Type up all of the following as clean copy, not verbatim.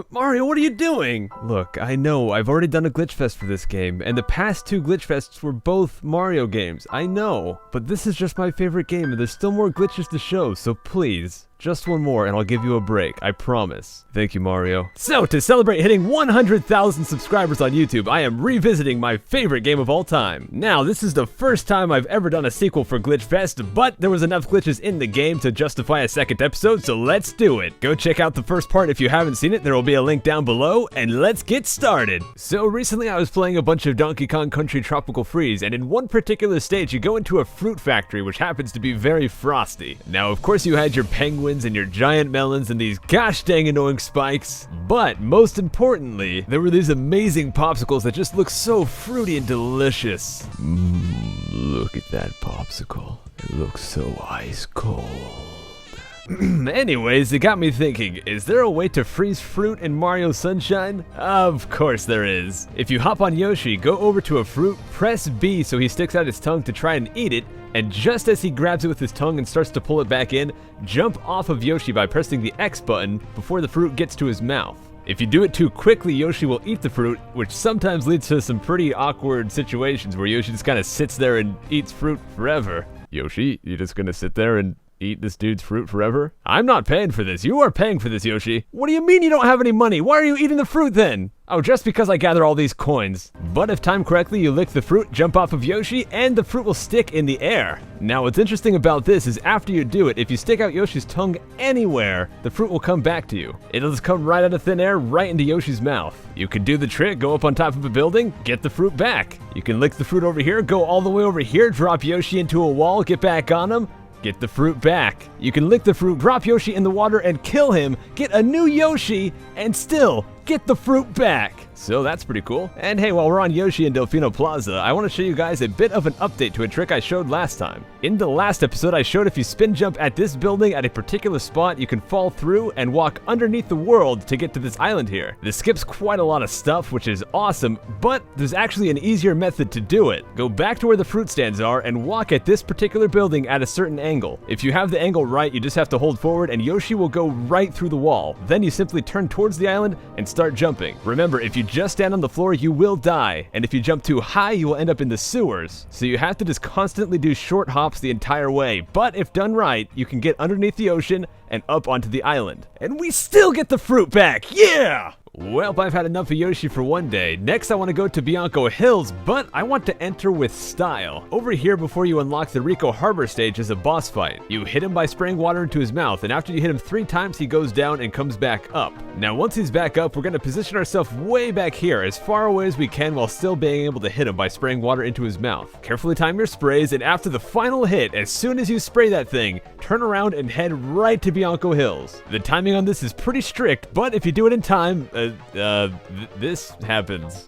Mario, what are you doing? Look, I know, I've already done a Glitchfest for this game, and the past 2 Glitchfests were both Mario games, I know. But this is just my favorite game, and there's still more glitches to show, so please. Just one more and I'll give you a break, I promise. Thank you, Mario. So, to celebrate hitting 100,000 subscribers on YouTube, I am revisiting my favorite game of all time. Now, this is the first time I've ever done a sequel for Glitchfest, but there was enough glitches in the game to justify a second episode, so let's do it. Go check out the first part if you haven't seen it, there will be a link down below, and let's get started. So, recently I was playing a bunch of Donkey Kong Country Tropical Freeze, and in one particular stage you go into a fruit factory, which happens to be very frosty. Now, of course you had your penguins and your giant melons and these gosh dang annoying spikes, but most importantly, there were these amazing popsicles that just look so fruity and delicious. Look at that popsicle. It looks so ice cold. Anyways, it got me thinking, is there a way to freeze fruit in Mario Sunshine? Of course there is. If you hop on Yoshi, go over to a fruit, press B so he sticks out his tongue to try and eat it, and just as he grabs it with his tongue and starts to pull it back in, jump off of Yoshi by pressing the X button before the fruit gets to his mouth. If you do it too quickly, Yoshi will eat the fruit, which sometimes leads to some pretty awkward situations where Yoshi just kind of sits there and eats fruit forever. Yoshi, you just gonna sit there and eat this dude's fruit forever? I'm not paying for this. You are paying for this, Yoshi. What do you mean you don't have any money? Why are you eating the fruit then? Oh, just because I gather all these coins. But if timed correctly, you lick the fruit, jump off of Yoshi, and the fruit will stick in the air. Now, what's interesting about this is after you do it, if you stick out Yoshi's tongue anywhere, the fruit will come back to you. It'll just come right out of thin air, right into Yoshi's mouth. You can do the trick, go up on top of a building, get the fruit back. You can lick the fruit over here, go all the way over here, drop Yoshi into a wall, get back on him, get the fruit back. You can lick the fruit, drop Yoshi in the water and kill him, get a new Yoshi, and still get the fruit back. So that's pretty cool. And hey, while we're on Yoshi and Delfino Plaza, I want to show you guys a bit of an update to a trick I showed last time. In the last episode, I showed if you spin jump at this building at a particular spot, you can fall through and walk underneath the world to get to this island here. This skips quite a lot of stuff, which is awesome, but there's actually an easier method to do it. Go back to where the fruit stands are and walk at this particular building at a certain angle. If you have the angle right, you just have to hold forward and Yoshi will go right through the wall. Then you simply turn towards the island and start jumping. Remember, if you just stand on the floor, you will die, and if you jump too high, you will end up in the sewers. So you have to just constantly do short hops the entire way, but if done right, you can get underneath the ocean and up onto the island. And we still get the fruit back, yeah! Well, I've had enough of Yoshi for one day. Next, I want to go to Bianco Hills, but I want to enter with style. Over here, before you unlock the Rico Harbor stage, is a boss fight. You hit him by spraying water into his mouth, and after you hit him 3 times, he goes down and comes back up. Now, once he's back up, we're going to position ourselves way back here, as far away as we can, while still being able to hit him by spraying water into his mouth. Carefully time your sprays, and after the final hit, as soon as you spray that thing, turn around and head right to Bianco Hills. The timing on this is pretty strict, but if you do it in time, this happens.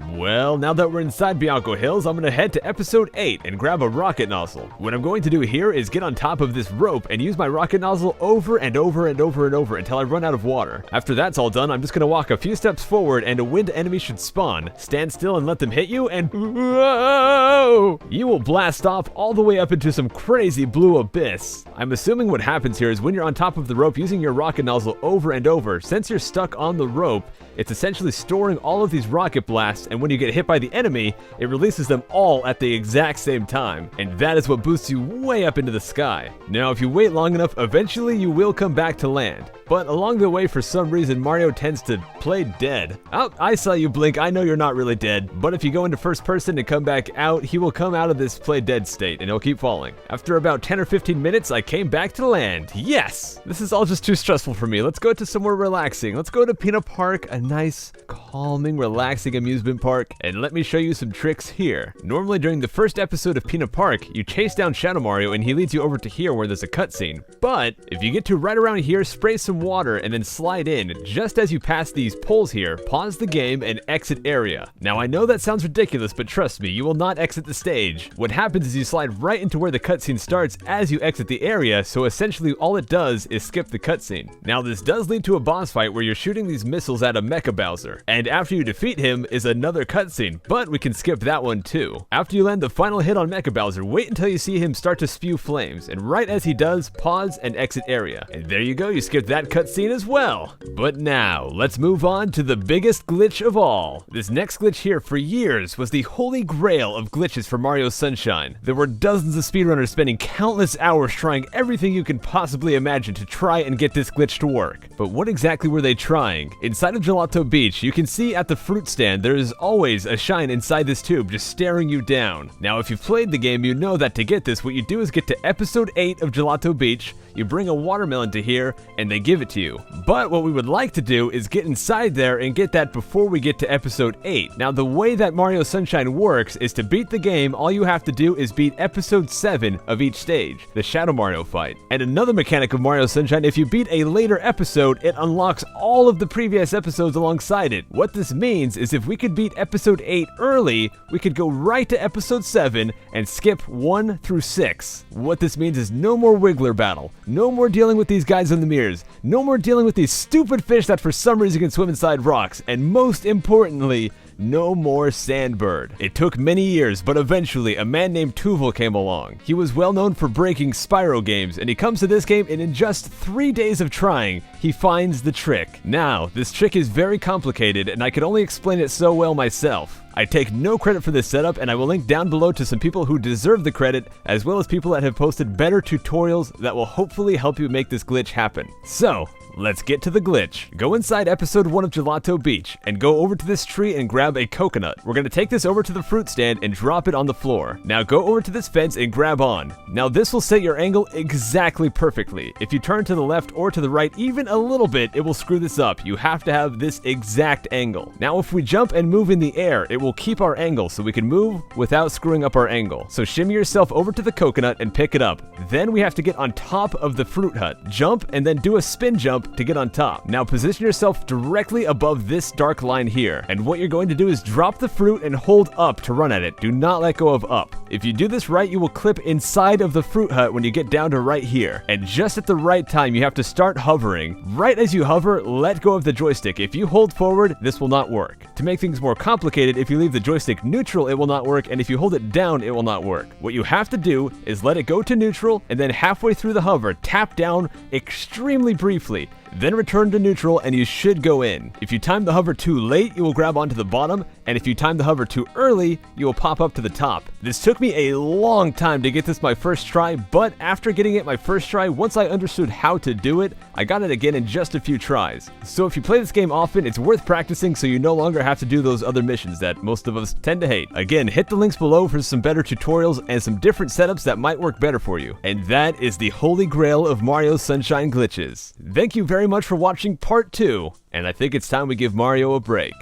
Well, now that we're inside Bianco Hills, I'm gonna head to episode 8 and grab a rocket nozzle. What I'm going to do here is get on top of this rope and use my rocket nozzle over and over and over and over until I run out of water. After that's all done, I'm just gonna walk a few steps forward and a wind enemy should spawn. Stand still and let them hit you and whoa! You will blast off all the way up into some crazy blue abyss. I'm assuming what happens here is when you're on top of the rope using your rocket nozzle over and over, since you're stuck on the rope, it's essentially storing all of these rocket blasts, and when you get hit by the enemy, it releases them all at the exact same time. And that is what boosts you way up into the sky. Now, if you wait long enough, eventually you will come back to land. But along the way, for some reason, Mario tends to play dead. Oh, I saw you blink. I know you're not really dead. But if you go into first person and come back out, he will come out of this play dead state, and he'll keep falling. After about 10 or 15 minutes, I came back to land. Yes! This is all just too stressful for me. Let's go to somewhere relaxing. Let's go to Pinna Park, a nice, calming, relaxing amusement park, and let me show you some tricks here. Normally during the first episode of Pinna Park, you chase down Shadow Mario and he leads you over to here where there's a cutscene. But if you get to right around here, spray some water and then slide in. Just as you pass these poles here, pause the game and exit area. Now I know that sounds ridiculous, but trust me, you will not exit the stage. What happens is you slide right into where the cutscene starts as you exit the area, so essentially all it does is skip the cutscene. Now this does lead to a boss fight where you're shooting these missiles at a Mecha Bowser, and after you defeat him is another cutscene, but we can skip that one too. After you land the final hit on Mecha Bowser, wait until you see him start to spew flames, and right as he does, pause and exit area. And there you go, you skipped that cutscene as well. But now, let's move on to the biggest glitch of all. This next glitch here for years was the holy grail of glitches for Mario Sunshine. There were dozens of speedrunners spending countless hours trying everything you can possibly imagine to try and get this glitch to work. But what exactly were they trying? Inside of Gelato Beach, you can see at the fruit stand there is always a shine inside this tube just staring you down. Now if you've played the game, you know that to get this, what you do is get to episode 8 of Gelato Beach, you bring a watermelon to here, and they give it to you. But what we would like to do is get inside there and get that before we get to episode 8. Now the way that Mario Sunshine works is to beat the game, all you have to do is beat episode 7 of each stage, the Shadow Mario fight. And another mechanic of Mario Sunshine, if you beat a later episode, it unlocks all of the previous episodes alongside it. What this means is if we could beat episode 8 early, we could go right to episode 7 and skip 1 through 6. What this means is no more Wiggler battle, no more dealing with these guys in the mirrors, no more dealing with these stupid fish that for some reason can swim inside rocks, and most importantly, no more Sandbird. It took many years, but eventually a man named Tuval came along. He was well known for breaking Spyro games, and he comes to this game and in just 3 days of trying, he finds the trick. Now, this trick is very complicated and I could only explain it so well myself. I take no credit for this setup, and I will link down below to some people who deserve the credit, as well as people that have posted better tutorials that will hopefully help you make this glitch happen. So, let's get to the glitch. Go inside episode 1 of Gelato Beach, and go over to this tree and grab a coconut. We're going to take this over to the fruit stand and drop it on the floor. Now go over to this fence and grab on. Now this will set your angle exactly perfectly. If you turn to the left or to the right even a little bit, it will screw this up. You have to have this exact angle. Now if we jump and move in the air, it will keep our angle so we can move without screwing up our angle. So shimmy yourself over to the coconut and pick it up. Then we have to get on top of the fruit hut. Jump and then do a spin jump to get on top. Now position yourself directly above this dark line here. And what you're going to do is drop the fruit and hold up to run at it. Do not let go of up. If you do this right, you will clip inside of the fruit hut when you get down to right here. And just at the right time, you have to start hovering. Right as you hover, let go of the joystick. If you hold forward, this will not work. To make things more complicated, if you leave the joystick neutral, it will not work, and if you hold it down, it will not work. What you have to do is let it go to neutral, and then halfway through the hover, tap down extremely briefly. Then return to neutral and you should go in. If you time the hover too late, you will grab onto the bottom, and if you time the hover too early, you will pop up to the top. This took me a long time to get this my first try, but after getting it my first try, once I understood how to do it, I got it again in just a few tries. So if you play this game often, it's worth practicing so you no longer have to do those other missions that most of us tend to hate. Again, hit the links below for some better tutorials and some different setups that might work better for you. And that is the holy grail of Mario Sunshine glitches. Thank you very much for watching part 2, and I think it's time we give Mario a break.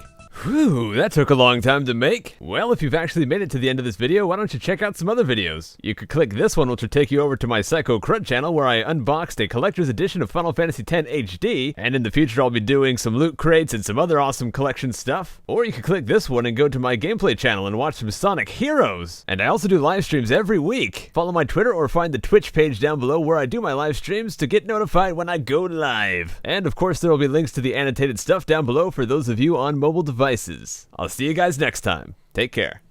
Whew, that took a long time to make. Well, if you've actually made it to the end of this video, why don't you check out some other videos? You could click this one, which will take you over to my Scykoh crud channel, where I unboxed a collector's edition of Final Fantasy X HD, and in the future I'll be doing some loot crates and some other awesome collection stuff. Or you could click this one and go to my gameplay channel and watch some Sonic Heroes. And I also do live streams every week. Follow my Twitter or find the Twitch page down below where I do my live streams to get notified when I go live. And of course there will be links to the annotated stuff down below for those of you on mobile devices. I'll see you guys next time. Take care.